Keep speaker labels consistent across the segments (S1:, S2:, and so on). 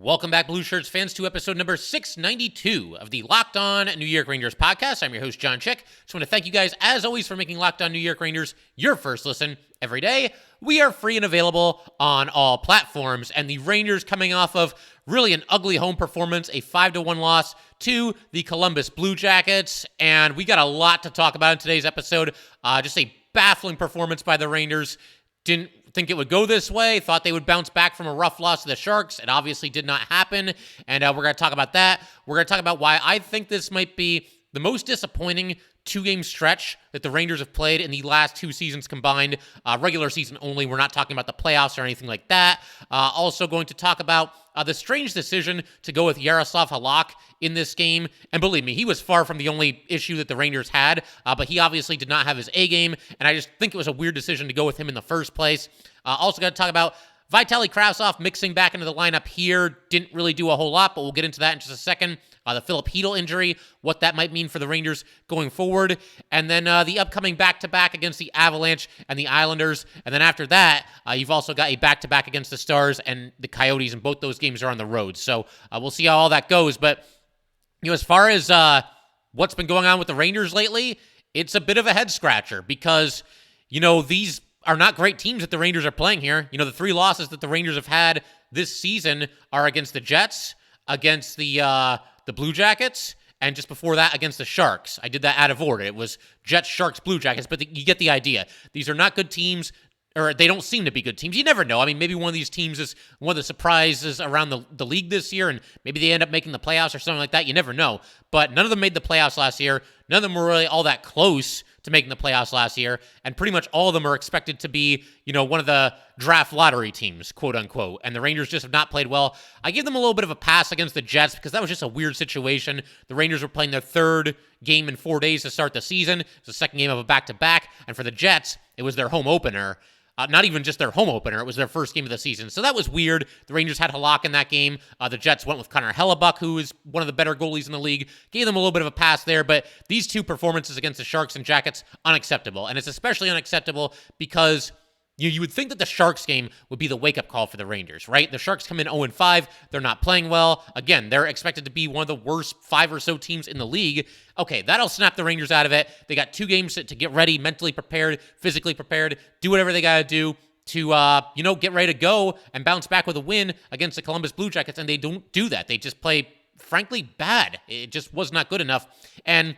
S1: Welcome back, Blue Shirts fans, to episode number 692 of the Locked On New York Rangers podcast. I'm your host, John Chick. Just want to thank you guys, as always, for making Locked On New York Rangers your first listen every day. We are free and available on all platforms, and the Rangers coming off of really an ugly home performance, a 5-1 loss to the Columbus Blue Jackets, and we got a lot to talk about in today's episode. Just a baffling performance by the Rangers. Didn't think it would go this way. Thought they would bounce back from a rough loss to the Sharks. It obviously did not happen, and we're going to talk about that. We're going to talk about why I think this might be the most disappointing two-game stretch that the Rangers have played in the last two seasons combined, regular season only. We're not talking about the playoffs or anything like that. Also going to talk about the strange decision to go with Jaroslav Halak in this game. And believe me, he was far from the only issue that the Rangers had, but he obviously did not have his A game, and I just think it was a weird decision to go with him in the first place. Also going to talk about Vitaly Kravtsov mixing back into the lineup here. Didn't really do a whole lot, but we'll get into that in just a second. The Filip Chytil injury, what that might mean for the Rangers going forward. And then the upcoming back-to-back against the Avalanche and the Islanders. And then after that, you've also got a back-to-back against the Stars and the Coyotes, and both those games are on the road. So we'll see how all that goes. But as far as what's been going on with the Rangers lately, it's a bit of a head-scratcher because, these are not great teams that the Rangers are playing here. The three losses that the Rangers have had this season are against the Jets, against the Blue Jackets, and just before that against the Sharks. I did that out of order. It was Jets, Sharks, Blue Jackets, but you get the idea. These are not good teams, or they don't seem to be good teams. You never know. I mean, maybe one of these teams is one of the surprises around the league this year, and maybe they end up making the playoffs or something like that. You never know. But none of them made the playoffs last year. None of them were really all that close to making the playoffs last year, and pretty much all of them are expected to be, one of the draft lottery teams, quote unquote, and the Rangers just have not played well. I give them a little bit of a pass against the Jets because that was just a weird situation. The Rangers were playing their third game in 4 days to start the season. It's the second game of a back-to-back, and for the Jets, it was their home opener. Not even just their home opener. It was their first game of the season. So that was weird. The Rangers had Halak in that game. The Jets went with Connor Hellebuck, who is one of the better goalies in the league. Gave them a little bit of a pass there, but these two performances against the Sharks and Jackets, unacceptable. And it's especially unacceptable because you would think that the Sharks game would be the wake-up call for the Rangers, right? The Sharks come in 0-5. They're not playing well. Again, they're expected to be one of the worst five or so teams in the league. Okay, that'll snap the Rangers out of it. They got 2 games to get ready, mentally prepared, physically prepared, do whatever they got to do to, get ready to go and bounce back with a win against the Columbus Blue Jackets, and they don't do that. They just play, frankly, bad. It just was not good enough. And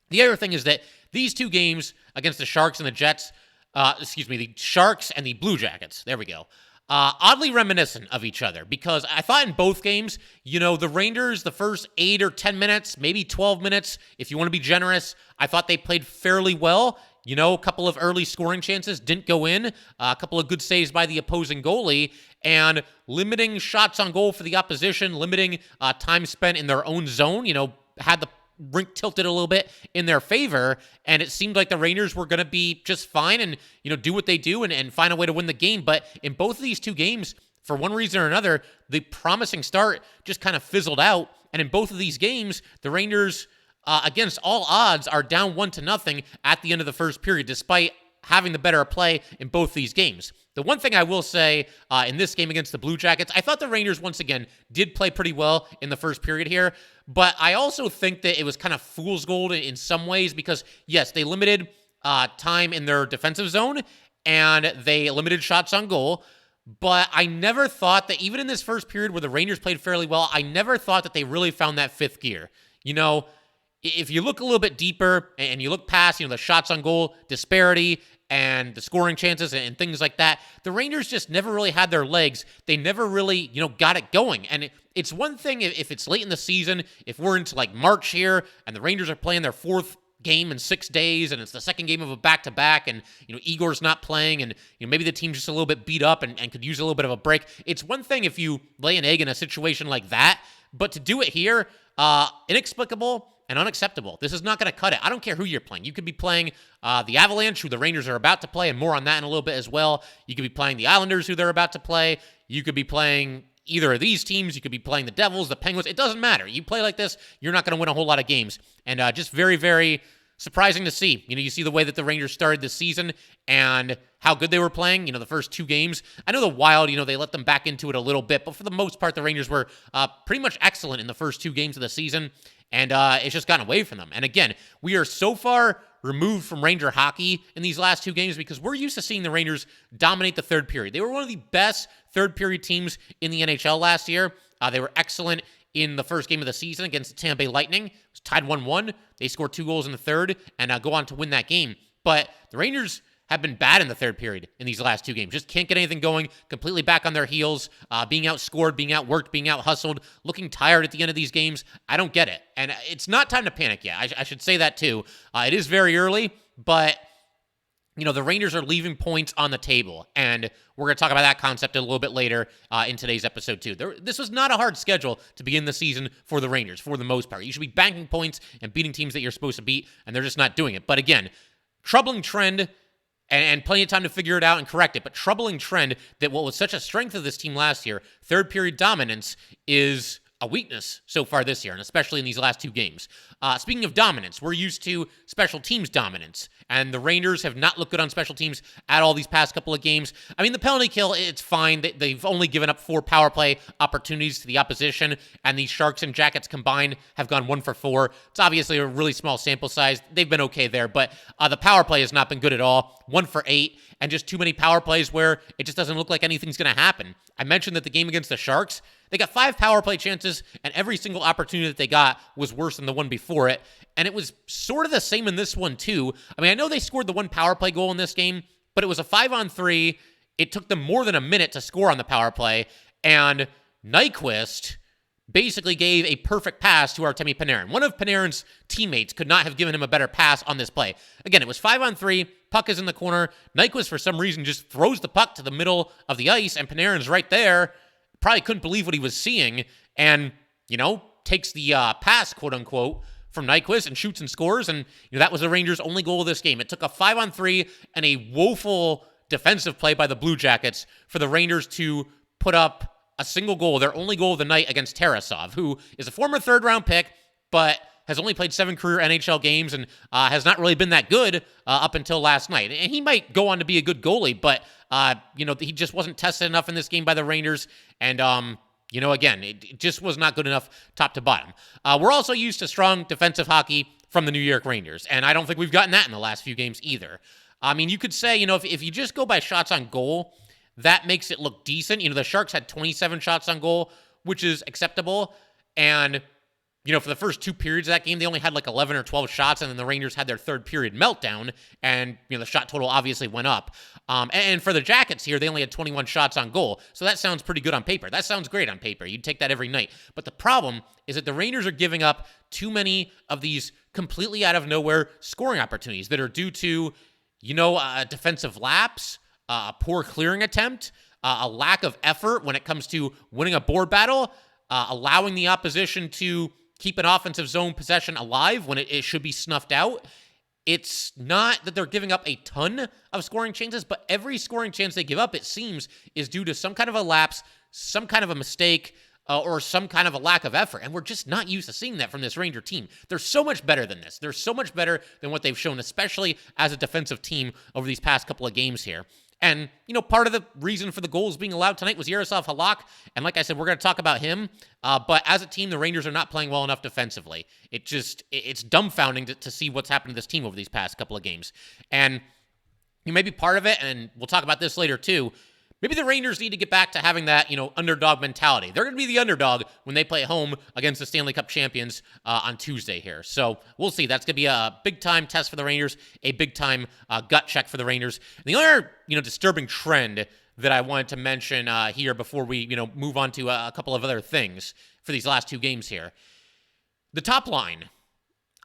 S1: the other thing is that these 2 games against the Sharks and the Jets, the Sharks and the Blue Jackets, there we go, oddly reminiscent of each other because I thought in both games, the Rangers, the first 8 or 10 minutes, maybe 12 minutes, if you want to be generous, I thought they played fairly well. A couple of early scoring chances didn't go in, a couple of good saves by the opposing goalie, and limiting shots on goal for the opposition, limiting time spent in their own zone, had the rink tilted a little bit in their favor, and it seemed like the Rangers were going to be just fine and, do what they do and find a way to win the game. But in both of these 2 games, for one reason or another, the promising start just kind of fizzled out. And in both of these games, the Rangers, against all odds, are down 1-0 at the end of the first period, despite having the better play in both these games. The one thing I will say in this game against the Blue Jackets, I thought the Rangers, once again, did play pretty well in the first period here, but I also think that it was kind of fool's gold in some ways because, yes, they limited time in their defensive zone, and they limited shots on goal, but I never thought that, even in this first period where the Rangers played fairly well, I never thought that they really found that fifth gear. If you look a little bit deeper and you look past, the shots on goal disparity and the scoring chances and things like that, the Rangers just never really had their legs. They never really, got it going. And it's one thing if it's late in the season, if we're into like March here and the Rangers are playing their 4th game in 6 days and it's the second game of a back-to-back and, Igor's not playing and, maybe the team's just a little bit beat up and could use a little bit of a break. It's one thing if you lay an egg in a situation like that, but to do it here, inexplicable and unacceptable. This is not going to cut it. I don't care who you're playing. You could be playing the Avalanche, who the Rangers are about to play, and more on that in a little bit as well. You could be playing the Islanders, who they're about to play. You could be playing either of these teams. You could be playing the Devils, the Penguins. It doesn't matter. You play like this, you're not going to win a whole lot of games. And just very, very surprising to see. You see the way that the Rangers started this season and how good they were playing, the first two games. I know the Wild, they let them back into it a little bit, but for the most part, the Rangers were pretty much excellent in the first two games of the season, and it's just gotten away from them. And again, we are so far removed from Ranger hockey in these last two games because we're used to seeing the Rangers dominate the third period. They were one of the best third period teams in the NHL last year. They were excellent in the first game of the season against the Tampa Bay Lightning. It was tied 1-1. They scored 2 goals in the third and go on to win that game. But the Rangers have been bad in the third period in these last two games. Just can't get anything going, completely back on their heels, being outscored, being outworked, being out-hustled, looking tired at the end of these games. I don't get it. And it's not time to panic yet. I should say that too. It is very early, but the Rangers are leaving points on the table, and we're going to talk about that concept a little bit later in today's episode, too. This was not a hard schedule to begin the season for the Rangers, for the most part. You should be banking points and beating teams that you're supposed to beat, and they're just not doing it. But again, troubling trend, and plenty of time to figure it out and correct it, but troubling trend that what was such a strength of this team last year, third period dominance, is a weakness so far this year, and especially in these last two games. Speaking of dominance, we're used to special teams dominance, and the Rangers have not looked good on special teams at all these past couple of games. I mean, the penalty kill, it's fine. They've only given up 4 power play opportunities to the opposition, and the Sharks and Jackets combined have gone 1 for 4. It's obviously a really small sample size. They've been okay there, but the power play has not been good at all. 1 for 8, and just too many power plays where it just doesn't look like anything's going to happen. I mentioned that the game against the Sharks, they got 5 power play chances, and every single opportunity that they got was worse than the one before it. And it was sort of the same in this one, too. I mean, I know they scored the 1 power play goal in this game, but it was a 5-on-3. It took them more than a minute to score on the power play, and Nyquist basically gave a perfect pass to Artemi Panarin. One of Panarin's teammates could not have given him a better pass on this play. Again, it was 5-on-3. Puck is in the corner. Nyquist, for some reason, just throws the puck to the middle of the ice, and Panarin's right there. Probably couldn't believe what he was seeing, and, takes the pass, quote-unquote, from Nyquist and shoots and scores, and that was the Rangers' only goal of this game. It took a 5-on-3 and a woeful defensive play by the Blue Jackets for the Rangers to put up a single goal, their only goal of the night against Tarasov, who is a former third-round pick, but has only played 7 career NHL games and has not really been that good up until last night. And he might go on to be a good goalie, but, he just wasn't tested enough in this game by the Rangers, and, again, it just was not good enough top to bottom. We're also used to strong defensive hockey from the New York Rangers, and I don't think we've gotten that in the last few games either. I mean, you could say, if you just go by shots on goal, that makes it look decent. The Sharks had 27 shots on goal, which is acceptable, and for the first 2 periods of that game, they only had like 11 or 12 shots, and then the Rangers had their third period meltdown, and, the shot total obviously went up. And for the Jackets here, they only had 21 shots on goal, so that sounds pretty good on paper. That sounds great on paper. You'd take that every night. But the problem is that the Rangers are giving up too many of these completely out of nowhere scoring opportunities that are due to, a defensive lapse, a poor clearing attempt, a lack of effort when it comes to winning a board battle, allowing the opposition to keep an offensive zone possession alive when it should be snuffed out. It's not that they're giving up a ton of scoring chances, but every scoring chance they give up, it seems, is due to some kind of a lapse, some kind of a mistake, or some kind of a lack of effort. And we're just not used to seeing that from this Ranger team. They're so much better than this. They're so much better than what they've shown, especially as a defensive team over these past couple of games here. And, part of the reason for the goals being allowed tonight was Jaroslav Halak. And like I said, we're going to talk about him. But as a team, the Rangers are not playing well enough defensively. It's dumbfounding to see what's happened to this team over these past couple of games. And you may be part of it, and we'll talk about this later too. Maybe the Rangers need to get back to having that, underdog mentality. They're going to be the underdog when they play at home against the Stanley Cup champions on Tuesday here. So we'll see. That's going to be a big-time test for the Rangers, a big-time gut check for the Rangers. And the other, disturbing trend that I wanted to mention here before we, move on to a couple of other things for these last 2 games here. The top line.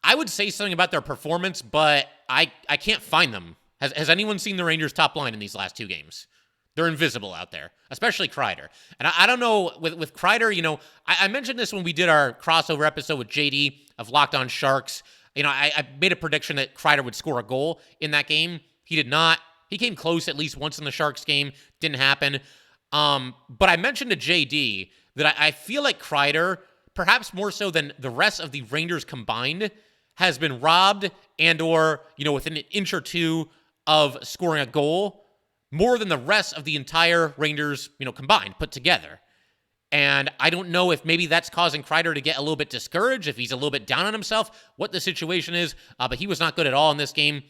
S1: I would say something about their performance, but I can't find them. Has anyone seen the Rangers' top line in these last 2 games? They're invisible out there, especially Kreider. And I don't know, with Kreider, I mentioned this when we did our crossover episode with JD of Locked On Sharks. I made a prediction that Kreider would score a goal in that game. He did not. He came close at least once in the Sharks game. Didn't happen. But I mentioned to JD that I feel like Kreider, perhaps more so than the rest of the Rangers combined, has been robbed and or, within an inch or two of scoring a goal more than the rest of the entire Rangers, combined, put together. And I don't know if maybe that's causing Kreider to get a little bit discouraged, if he's a little bit down on himself, what the situation is. But he was not good at all in this game.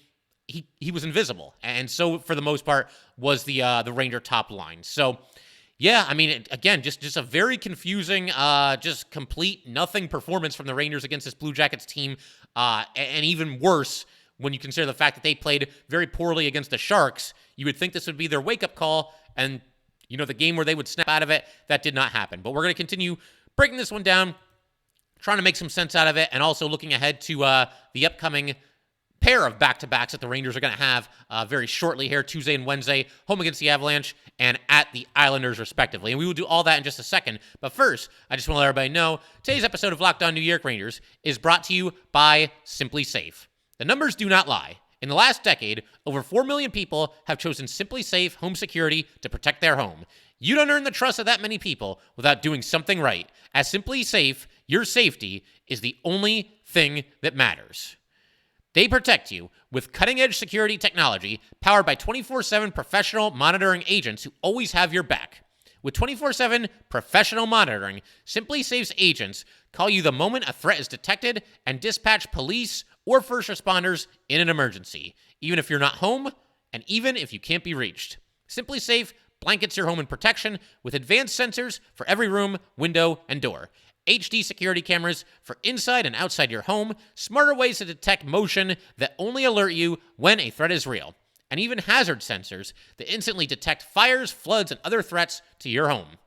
S1: He was invisible. And so, for the most part, was the Ranger top line. So, yeah, I mean, again, just a very confusing, just complete nothing performance from the Rangers against this Blue Jackets team. And even worse, when you consider the fact that they played very poorly against the Sharks, you would think this would be their wake-up call. And the game where they would snap out of it, that did not happen. But we're going to continue breaking this one down, trying to make some sense out of it, and also looking ahead to the upcoming pair of back-to-backs that the Rangers are going to have very shortly here, Tuesday and Wednesday, home against the Avalanche and at the Islanders, respectively. And we will do all that in just a second. But first, I just want to let everybody know, today's episode of Locked On New York Rangers is brought to you by Simply Safe. The numbers do not lie. In the last decade, over 4 million people have chosen Simply Safe home security to protect their home. You don't earn the trust of that many people without doing something right. As Simply Safe, your safety is the only thing that matters. They protect you with cutting-edge security technology powered by 24/7 professional monitoring agents who always have your back. With 24/7 professional monitoring, Simply Safe's agents call you the moment a threat is detected and dispatch police or first responders in an emergency, even if you're not home and even if you can't be reached. Simply Safe blankets your home in protection with advanced sensors for every room, window, and door. HD security cameras for inside and outside your home, smarter ways to detect motion that only alert you when a threat is real, and even hazard sensors that instantly detect fires, floods, and other threats to your home.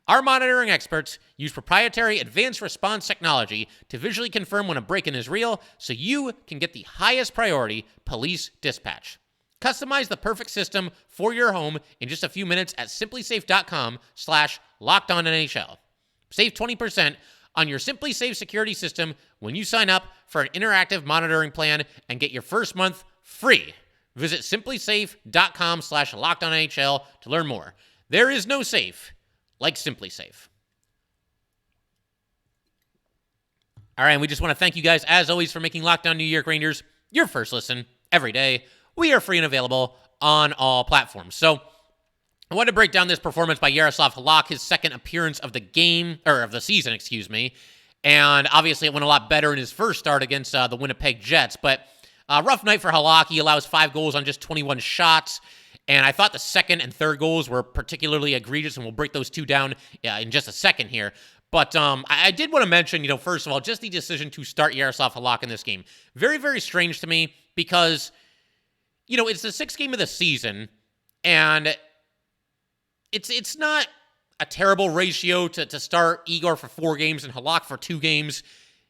S1: Our monitoring experts use proprietary advanced response technology to visually confirm when a break-in is real so you can get the highest priority police dispatch. Customize the perfect system for your home in just a few minutes at simplysafe.com/LockedOnNHL. Save 20% on your Simply Safe security system when you sign up for an interactive monitoring plan and get your first month free. Visit simplysafe.com/LockedOnNHL to learn more. There is no safe like Simply Safe. All right, and we just want to thank you guys, as always, for making Locked On New York Rangers your first listen every day. We are free and available on all platforms. So I want to break down this performance by Jaroslav Halak, his second appearance of the game, or of the season, excuse me. And obviously it went a lot better in his first start against the Winnipeg Jets. But rough night for Halak. He allows 5 goals on just 21 shots. And I thought the second and third goals were particularly egregious, and we'll break those two down in just a second here. But I did want to mention, first of all, just the decision to start Jaroslav Halak in this game. Very, very strange to me because, it's the 6th game of the season, and it's not a terrible ratio to start Igor for 4 games and Halak for 2 games.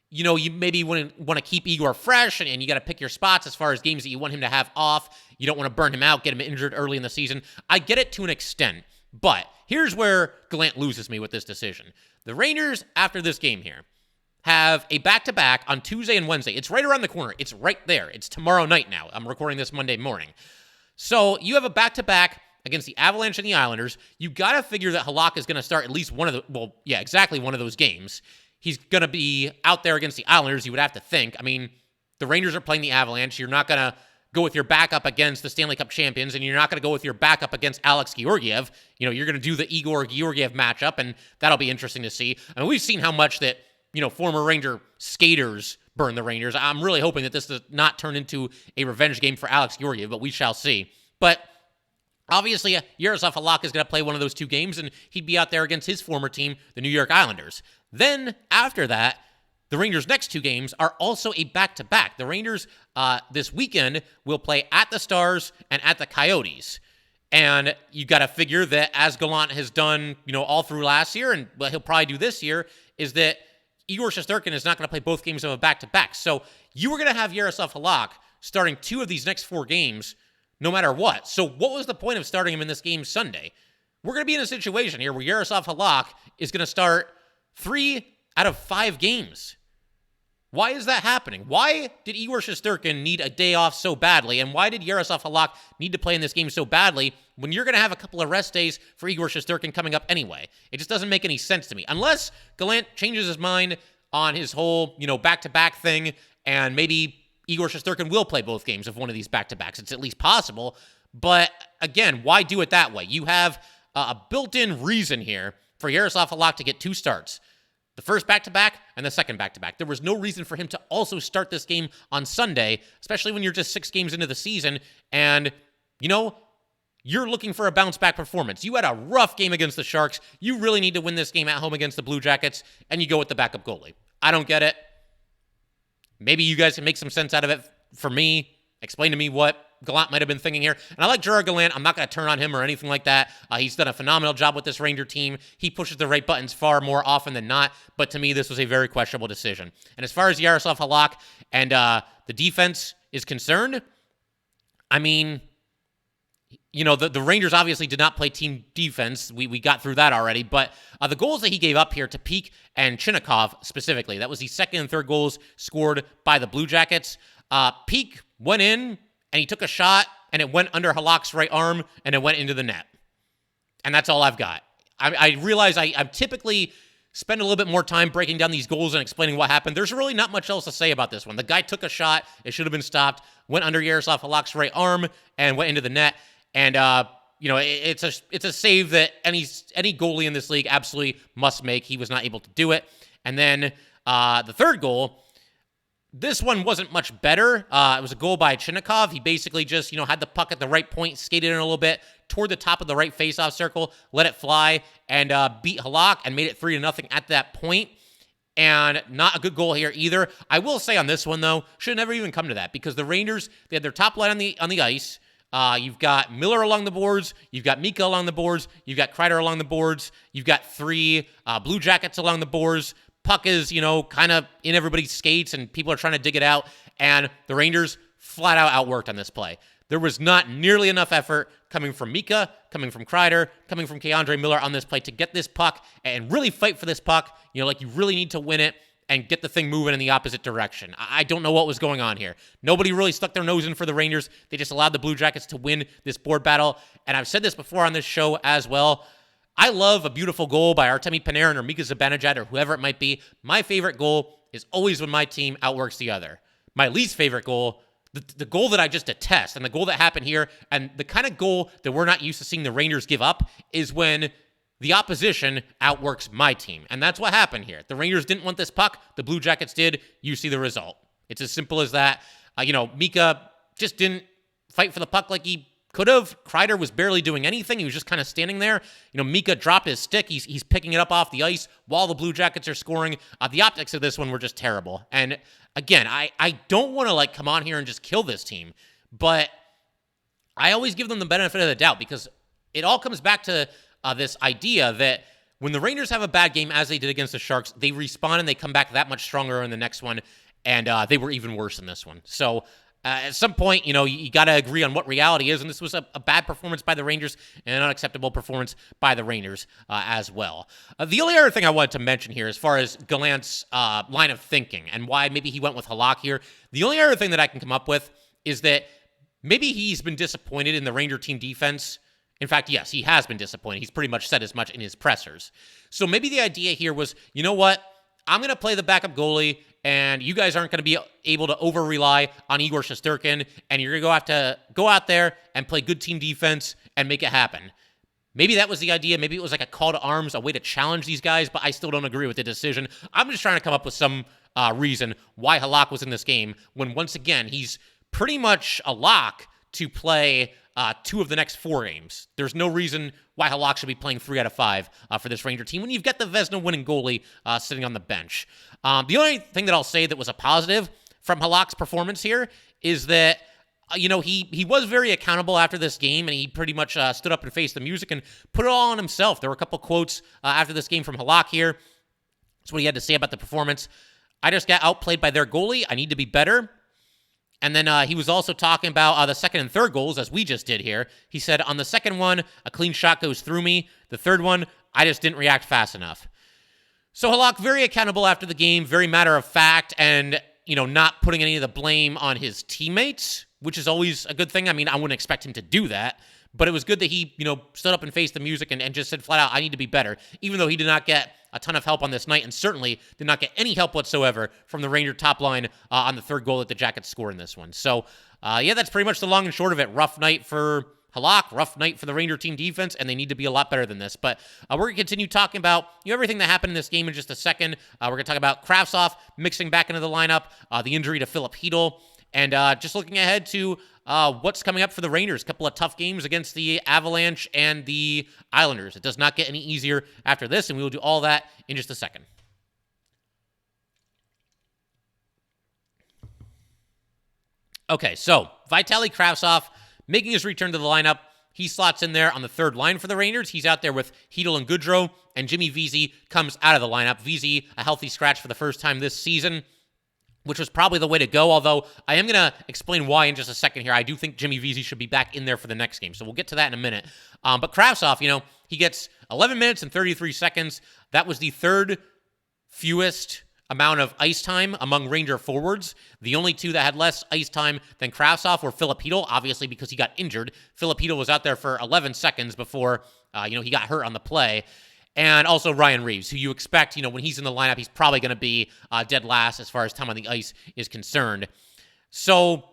S1: You maybe want to keep Igor fresh, and you got to pick your spots as far as games that you want him to have off. You don't want to burn him out, get him injured early in the season. I get it to an extent, but here's where Gallant loses me with this decision. The Rangers, after this game here, have a back-to-back on Tuesday and Wednesday. It's right around the corner. It's right there. It's tomorrow night now. I'm recording this Monday morning. So you have a back-to-back against the Avalanche and the Islanders. You got to figure that Halak is going to start at least one of exactly one of those games. He's going to be out there against the Islanders, you would have to think. I mean, the Rangers are playing the Avalanche. You're not going to go with your backup against the Stanley Cup champions, and you're not going to go with your backup against Alex Georgiev. You're going to do the Igor Georgiev matchup, and that'll be interesting to see. I mean, we've seen how much that, former Ranger skaters burn the Rangers. I'm really hoping that this does not turn into a revenge game for Alex Georgiev, but we shall see. But obviously, Jaroslav Halak is going to play one of those 2 games, and he'd be out there against his former team, the New York Islanders. Then, after that, the Rangers' next 2 games are also a back-to-back. The Rangers this weekend will play at the Stars and at the Coyotes. And you got to figure that, as Gallant has done, all through last year, and what he'll probably do this year, is that Igor Shesterkin is not going to play both games of a back-to-back. So you were going to have Jaroslav Halak starting 2 of these next 4 games no matter what. So what was the point of starting him in this game Sunday? We're going to be in a situation here where Jaroslav Halak is going to start 3 out of 5 games. Why is that happening? Why did Igor Shesterkin need a day off so badly? And why did Jaroslav Halak need to play in this game so badly when you're going to have a couple of rest days for Igor Shesterkin coming up anyway? It just doesn't make any sense to me. Unless Gallant changes his mind on his whole, back-to-back thing and maybe Igor Shesterkin will play both games of one of these back-to-backs. It's at least possible. But again, why do it that way? You have a built-in reason here for Jaroslav Halak to get 2 starts. The first back-to-back and the second back-to-back. There was no reason for him to also start this game on Sunday, especially when you're just 6 games into the season and, you're looking for a bounce-back performance. You had a rough game against the Sharks. You really need to win this game at home against the Blue Jackets, and you go with the backup goalie. I don't get it. Maybe you guys can make some sense out of it for me. Explain to me what Gallant might have been thinking here. And I like Gerard Gallant. I'm not going to turn on him or anything like that. He's done a phenomenal job with this Ranger team. He pushes the right buttons far more often than not. But to me, this was a very questionable decision. And as far as Jaroslav Halak and the defense is concerned, I mean, the Rangers obviously did not play team defense. We got through that already. But the goals that he gave up here to Peak and Chinnikov specifically, that was the second and third goals scored by the Blue Jackets. Peak went in, and he took a shot, and it went under Halak's right arm, and it went into the net. And that's all I've got. I realize I typically spend a little bit more time breaking down these goals and explaining what happened. There's really not much else to say about this one. The guy took a shot. It should have been stopped. Went under Jaroslav Halak's right arm and went into the net. And, it's a save that any goalie in this league absolutely must make. He was not able to do it. And then the third goal, this one wasn't much better. It was a goal by Chinnikov. He basically just, had the puck at the right point, skated in a little bit, toward the top of the right faceoff circle, let it fly, and beat Halak and made it 3-0 at that point. And not a good goal here either. I will say on this one, though, should never even come to that because the Rangers, they had their top line on the ice. You've got Miller along the boards. You've got Mika along the boards. You've got Kreider along the boards. You've got 3 Blue Jackets along the boards. Puck is, kind of in everybody's skates, and people are trying to dig it out. And the Rangers flat out outworked on this play. There was not nearly enough effort coming from Mika, coming from Kreider, coming from K'Andre Miller on this play to get this puck and really fight for this puck. You really need to win it and get the thing moving in the opposite direction. I don't know what was going on here. Nobody really stuck their nose in for the Rangers. They just allowed the Blue Jackets to win this board battle. And I've said this before on this show as well. I love a beautiful goal by Artemi Panarin or Mika Zibanejad or whoever it might be. My favorite goal is always when my team outworks the other. My least favorite goal, the goal that I just detest, and the goal that happened here, and the kind of goal that we're not used to seeing the Rangers give up, is when the opposition outworks my team. And that's what happened here. The Rangers didn't want this puck. The Blue Jackets did. You see the result. It's as simple as that. Mika just didn't fight for the puck like he could have. Kreider was barely doing anything. He was just kind of standing there. Mika dropped his stick. He's picking it up off the ice while the Blue Jackets are scoring. The optics of this one were just terrible. And again, I don't want to come on here and just kill this team, but I always give them the benefit of the doubt because it all comes back to this idea that when the Rangers have a bad game, as they did against the Sharks, they respawn and they come back that much stronger in the next one, and they were even worse in this one. So at some point, you got to agree on what reality is, and this was a bad performance by the Rangers and an unacceptable performance by the Rangers as well. The only other thing I wanted to mention here, as far as Gallant's line of thinking and why maybe he went with Halak here, the only other thing that I can come up with is that maybe he's been disappointed in the Ranger team defense. In fact, yes, he has been disappointed. He's pretty much said as much in his pressers. So maybe the idea here was, you know what? I'm going to play the backup goalie, and you guys aren't going to be able to over-rely on Igor Shesterkin, and you're going to have to go out there and play good team defense and make it happen. Maybe that was the idea. Maybe it was like a call to arms, a way to challenge these guys, but I still don't agree with the decision. I'm just trying to come up with some reason why Halak was in this game when, once again, he's pretty much a lock to play 2 of the next 4 games. There's no reason why Halak should be playing 3 out of 5 for this Ranger team when you've got the Vezina winning goalie sitting on the bench. The only thing that I'll say that was a positive from Halak's performance here is that, he was very accountable after this game, and he pretty much stood up and faced the music and put it all on himself. There were a couple quotes after this game from Halak here. That's what he had to say about the performance. I just got outplayed by their goalie. I need to be better. And then he was also talking about the second and third goals, as we just did here. He said, on the second one, a clean shot goes through me. The third one, I just didn't react fast enough. So Halak, very accountable after the game, very matter of fact, and, not putting any of the blame on his teammates, which is always a good thing. I mean, I wouldn't expect him to do that. But it was good that he, stood up and faced the music and just said flat out, I need to be better, even though he did not get a ton of help on this night and certainly did not get any help whatsoever from the Ranger top line on the third goal that the Jackets scored in this one. So, that's pretty much the long and short of it. Rough night for Halak, rough night for the Ranger team defense, and they need to be a lot better than this. But we're going to continue talking about everything that happened in this game in just a second. We're going to talk about Kravtsov mixing back into the lineup, the injury to Filip Chytil, and just looking ahead to what's coming up for the Rangers. A couple of tough games against the Avalanche and the Islanders. It does not get any easier after this, and we will do all that in just a second. Okay, so Vitaly Kravtsov making his return to the lineup. He slots in there on the third line for the Rangers. He's out there with Chytil and Goodrow, and Jimmy Vesey comes out of the lineup. Vesey, a healthy scratch for the first time this season, which was probably the way to go, although I am going to explain why in just a second here. I do think Jimmy Vesey should be back in there for the next game, so we'll get to that in a minute. But Kravtsov, he gets 11 minutes and 33 seconds. That was the third fewest amount of ice time among Ranger forwards. The only two that had less ice time than Kravtsov were Filip Chytil, obviously because he got injured. Filip Chytil was out there for 11 seconds before, he got hurt on the play. And also Ryan Reaves, who you expect, when he's in the lineup, he's probably going to be dead last as far as time on the ice is concerned. So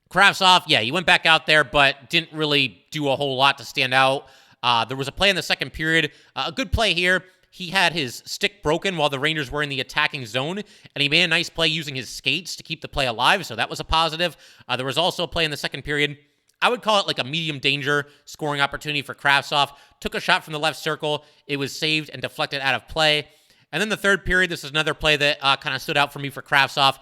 S1: Kravtsov, he went back out there, but didn't really do a whole lot to stand out. There was a play in the second period, a good play here. He had his stick broken while the Rangers were in the attacking zone, and he made a nice play using his skates to keep the play alive, so that was a positive. There was also a play in the second period. I would call it like a medium danger scoring opportunity for Kravtsov. Took a shot from the left circle. It was saved and deflected out of play. And then the third period, this is another play that kind of stood out for me for Kravtsov.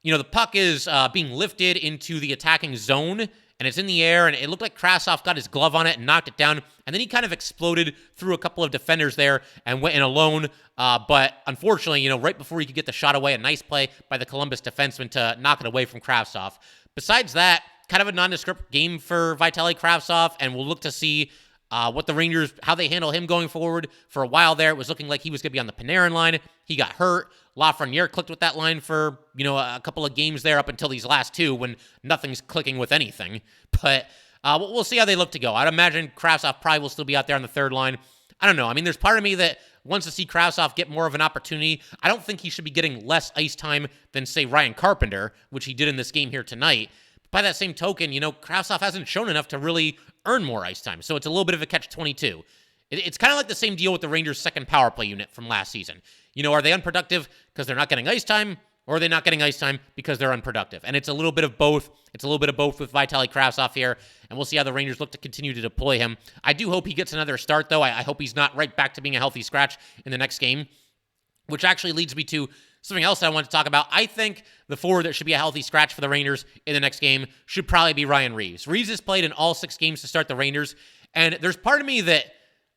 S1: The puck is being lifted into the attacking zone, and it's in the air, and it looked like Kravtsov got his glove on it and knocked it down, and then he kind of exploded through a couple of defenders there and went in alone. But unfortunately, right before he could get the shot away, a nice play by the Columbus defenseman to knock it away from Kravtsov. Besides that, kind of a nondescript game for Vitaly Kravtsov, and we'll look to see what the Rangers, how they handle him going forward. For a while there, it was looking like he was going to be on the Panarin line. He got hurt. Lafreniere clicked with that line for, a couple of games there up until these last two when nothing's clicking with anything. But we'll see how they look to go. I'd imagine Kravtsov probably will still be out there on the third line. I don't know. I mean, there's part of me that wants to see Kravtsov get more of an opportunity. I don't think he should be getting less ice time than, say, Ryan Carpenter, which he did in this game here tonight. By that same token, Kravtsov hasn't shown enough to really earn more ice time, so it's a little bit of a catch-22. It's kind of like the same deal with the Rangers' second power play unit from last season. Are they unproductive because they're not getting ice time, or are they not getting ice time because they're unproductive? And it's a little bit of both. It's a little bit of both with Vitaly Kravtsov here, and we'll see how the Rangers look to continue to deploy him. I do hope he gets another start, though. I hope he's not right back to being a healthy scratch in the next game, which actually leads me to something else I want to talk about. I think the forward that should be a healthy scratch for the Rangers in the next game should probably be Ryan Reaves. Reaves has played in all 6 games to start the Rangers, and there's part of me that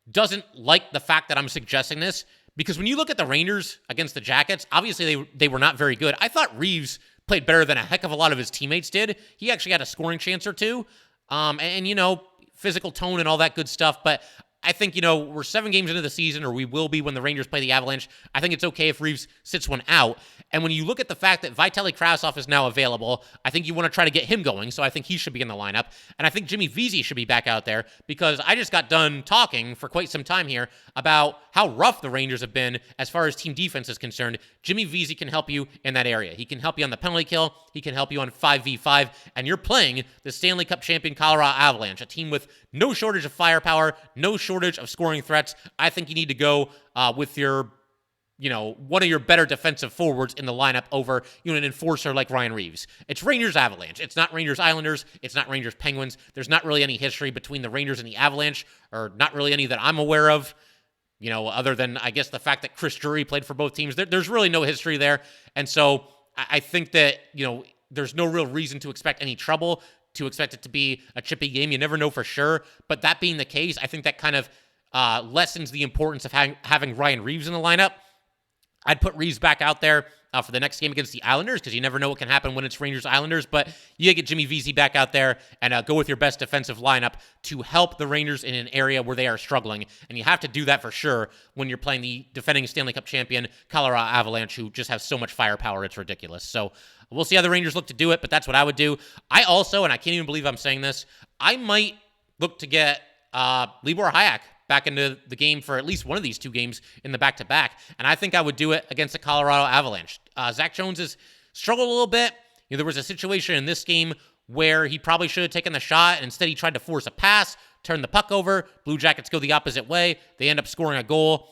S1: doesn't like the fact that I'm suggesting this, because when you look at the Rangers against the Jackets, obviously they were not very good. I thought Reaves played better than a heck of a lot of his teammates did. He actually had a scoring chance or two, and physical tone and all that good stuff, but I think, we're 7 games into the season, or we will be when the Rangers play the Avalanche. I think it's okay if Reaves sits one out. And when you look at the fact that Vitaly Kravtsov is now available, I think you want to try to get him going, so I think he should be in the lineup. And I think Jimmy Vesey should be back out there, because I just got done talking for quite some time here about how rough the Rangers have been as far as team defense is concerned. Jimmy Vesey can help you in that area. He can help you on the penalty kill. He can help you on 5v5. And you're playing the Stanley Cup champion Colorado Avalanche, a team with no shortage of firepower, no shortage of scoring threats. I think you need to go with your, one of your better defensive forwards in the lineup over, an enforcer like Ryan Reaves. It's Rangers Avalanche. It's not Rangers Islanders. It's not Rangers Penguins. There's not really any history between the Rangers and the Avalanche, or not really any that I'm aware of, other than, I guess, the fact that Chris Drury played for both teams. There's really no history there. And so I think that, there's no real reason to expect any trouble, to expect it to be a chippy game. You never know for sure. But that being the case, I think that kind of lessens the importance of having Ryan Reaves in the lineup. I'd put Reaves back out there for the next game against the Islanders, because you never know what can happen when it's Rangers Islanders. But you get Jimmy Vesey back out there and go with your best defensive lineup to help the Rangers in an area where they are struggling. And you have to do that for sure when you're playing the defending Stanley Cup champion Colorado Avalanche, who just have so much firepower, it's ridiculous. So we'll see how the Rangers look to do it, but that's what I would do. I also, and I can't even believe I'm saying this, I might look to get Libor Hájek back into the game for at least one of these two games in the back-to-back. And I think I would do it against the Colorado Avalanche. Zach Jones has struggled a little bit. There was a situation in this game where he probably should have taken the shot, and instead he tried to force a pass, turn the puck over. Blue Jackets go the opposite way. They end up scoring a goal.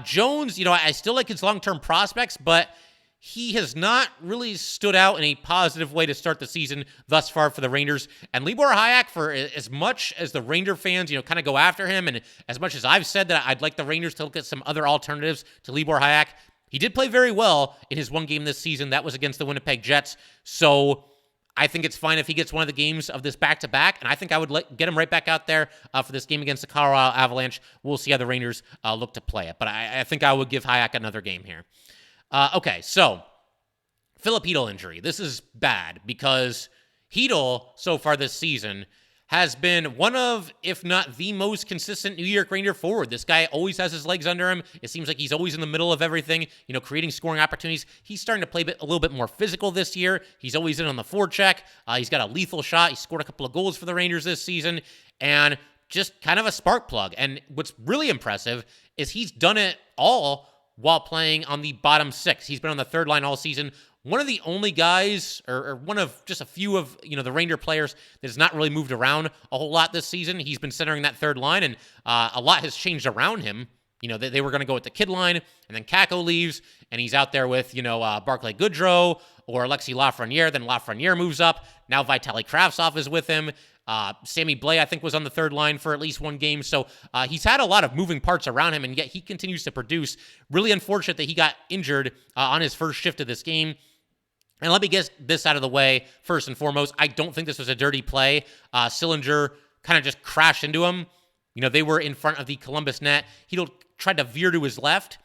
S1: Jones, I still like his long-term prospects, but he has not really stood out in a positive way to start the season thus far for the Rangers. And Libor Hájek, for as much as the Ranger fans, kind of go after him, and as much as I've said that I'd like the Rangers to look at some other alternatives to Libor Hájek, he did play very well in his one game this season. That was against the Winnipeg Jets. So I think it's fine if he gets one of the games of this back-to-back, and I think I would get him right back out there for this game against the Colorado Avalanche. We'll see how the Rangers look to play it, but I think I would give Hájek another game here. Okay, so Filip Chytil injury. This is bad because Chytil, so far this season, has been one of, if not the most consistent New York Ranger forward. This guy always has his legs under him. It seems like he's always in the middle of everything, creating scoring opportunities. He's starting to play a little bit more physical this year. He's always in on the forecheck. He's got a lethal shot. He scored a couple of goals for the Rangers this season, and just kind of a spark plug. And what's really impressive is he's done it all while playing on the bottom six. He's been on the third line all season. One of the only guys, or one of just a few of, the Ranger players that has not really moved around a whole lot this season. He's been centering that third line, and a lot has changed around him. They were going to go with the kid line, and then Kakko leaves, and he's out there with, Barclay Goodrow or Alexis Lafreniere. Then Lafreniere moves up. Now Vitaly Kravtsov is with him. Sammy Blais, I think, was on the third line for at least one game. So he's had a lot of moving parts around him, and yet he continues to produce. Really unfortunate that he got injured on his first shift of this game. And let me get this out of the way first and foremost. I don't think this was a dirty play. Sillinger kind of just crashed into him. They were in front of the Columbus net. Chytil tried to veer to his left,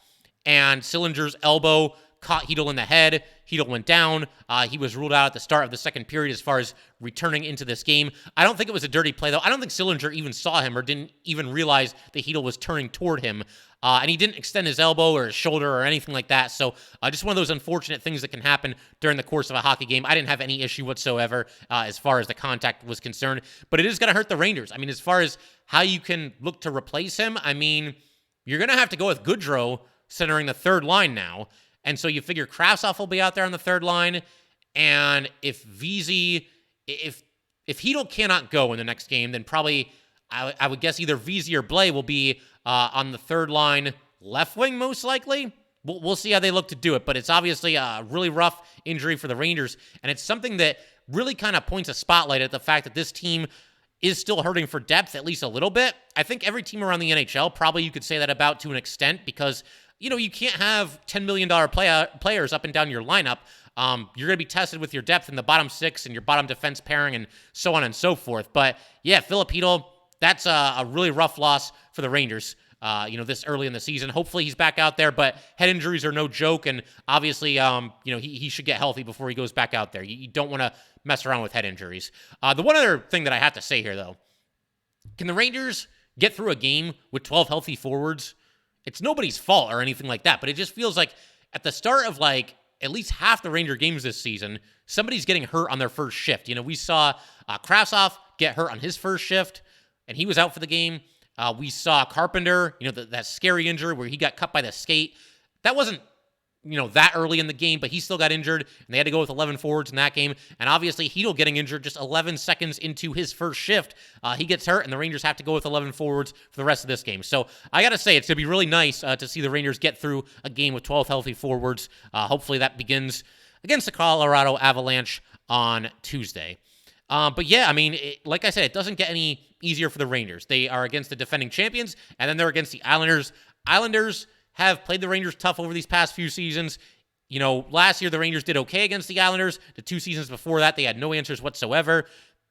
S1: and Sillinger's elbow caught Chytil in the head. Chytil went down. He was ruled out at the start of the second period as far as returning into this game. I don't think it was a dirty play, though. I don't think Sillinger even saw him or didn't even realize that Chytil was turning toward him. And he didn't extend his elbow or his shoulder or anything like that. So just one of those unfortunate things that can happen during the course of a hockey game. I didn't have any issue whatsoever as far as the contact was concerned. But it is going to hurt the Rangers. As far as how you can look to replace him, you're going to have to go with Goodrow centering the third line now. And so you figure Kravtsov will be out there on the third line. And if Chytil cannot go in the next game, then probably I would guess either Vesey or Blais will be on the third line left wing, most likely. We'll see how they look to do it, but it's obviously a really rough injury for the Rangers, and it's something that really kind of points a spotlight at the fact that this team is still hurting for depth, at least a little bit. I think every team around the NHL, probably you could say that about to an extent, because you can't have $10 million players up and down your lineup. You're going to be tested with your depth in the bottom six and your bottom defense pairing and so on and so forth. But yeah, Filip Chytil, that's a really rough loss for the Rangers, this early in the season. Hopefully he's back out there, but head injuries are no joke, and obviously, he should get healthy before he goes back out there. You don't want to mess around with head injuries. The one other thing that I have to say here, though, can the Rangers get through a game with 12 healthy forwards? It's nobody's fault or anything like that, but it just feels like at the start of at least half the Ranger games this season, somebody's getting hurt on their first shift. We saw Kravtsov get hurt on his first shift, and he was out for the game. We saw Carpenter, that scary injury where he got cut by the skate. That wasn't, that early in the game, but he still got injured, and they had to go with 11 forwards in that game. And obviously, Chytil getting injured just 11 seconds into his first shift. He gets hurt, and the Rangers have to go with 11 forwards for the rest of this game. So I got to say, it's going to be really nice to see the Rangers get through a game with 12 healthy forwards. Hopefully that begins against the Colorado Avalanche on Tuesday. But yeah, like I said, it doesn't get any easier for the Rangers. They are against the defending champions, and then they're against the Islanders. Islanders have played the Rangers tough over these past few seasons. Last year the Rangers did okay against the Islanders. The 2 seasons before that, they had no answers whatsoever.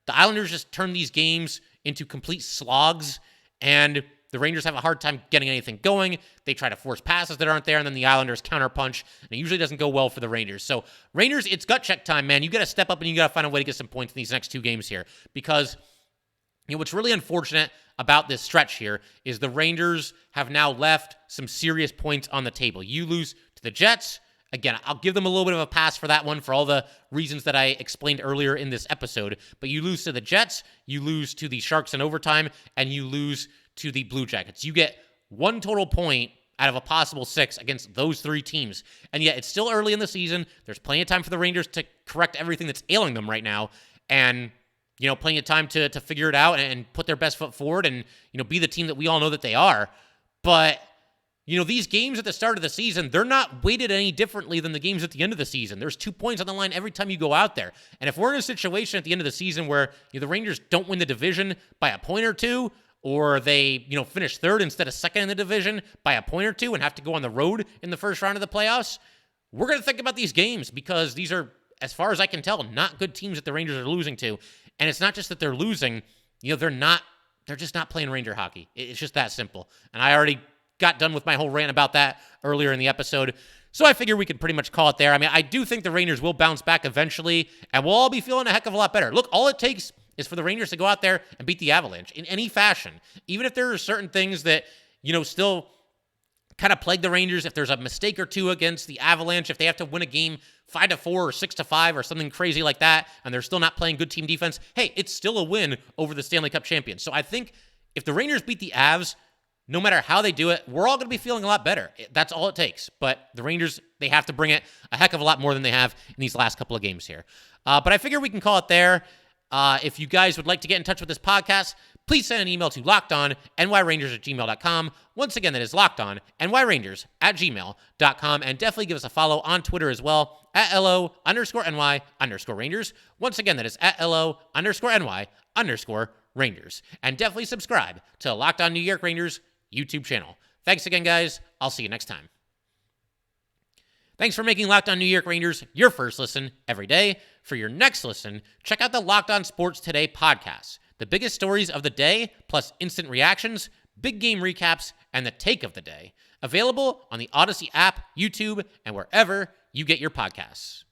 S1: The Islanders just turned these games into complete slogs, and the Rangers have a hard time getting anything going. They try to force passes that aren't there, and then the Islanders counterpunch, and it usually doesn't go well for the Rangers. So, Rangers, it's gut check time, man. You got to step up, and you got to find a way to get some points in these next 2 games here, because what's really unfortunate about this stretch here is the Rangers have now left some serious points on the table. You lose to the Jets, Again, I'll give them a little bit of a pass for that one for all the reasons that I explained earlier in this episode. But you lose to the Jets, you lose to the Sharks in overtime, and you lose to the Blue Jackets. You get one total point out of a possible 6 against those 3 teams. And yet it's still early in the season. There's plenty of time for the Rangers to correct everything that's ailing them right now. And, plenty of time to figure it out and put their best foot forward and, be the team that we all know that they are. But these games at the start of the season, they're not weighted any differently than the games at the end of the season. There's 2 points on the line every time you go out there. And if we're in a situation at the end of the season where the Rangers don't win the division by a point or 2, or they, finish 3rd instead of 2nd in the division by a point or 2 and have to go on the road in the first round of the playoffs, we're going to think about these games because these are, as far as I can tell, not good teams that the Rangers are losing to. And it's not just that they're losing, they're just not playing Ranger hockey. It's just that simple. And I already got done with my whole rant about that earlier in the episode. So I figure we could pretty much call it there. I mean, I do think the Rangers will bounce back eventually, and we'll all be feeling a heck of a lot better. Look, all it takes is for the Rangers to go out there and beat the Avalanche in any fashion. Even if there are certain things that, still kind of plague the Rangers, if there's a mistake or 2 against the Avalanche, if they have to win a game 5-4 or 6-5 or something crazy like that, and they're still not playing good team defense, hey, it's still a win over the Stanley Cup champions. So I think if the Rangers beat the Avs, no matter how they do it, we're all going to be feeling a lot better. That's all it takes. But the Rangers, they have to bring it a heck of a lot more than they have in these last couple of games here. But I figure we can call it there. If you guys would like to get in touch with this podcast, please send an email to lockedonnyrangers@gmail.com. Once again, that is lockedonnyrangers@gmail.com. And definitely give us a follow on Twitter as well, @LO_NY_Rangers. Once again, that is @LO_NY_Rangers. And definitely subscribe to Locked On New York Rangers YouTube channel. Thanks again, guys. I'll see you next time. Thanks for making Locked On New York Rangers your first listen every day. For your next listen, check out the Locked On Sports Today podcast. The biggest stories of the day, plus instant reactions, big game recaps, and the take of the day. Available on the Odyssey app, YouTube, and wherever you get your podcasts.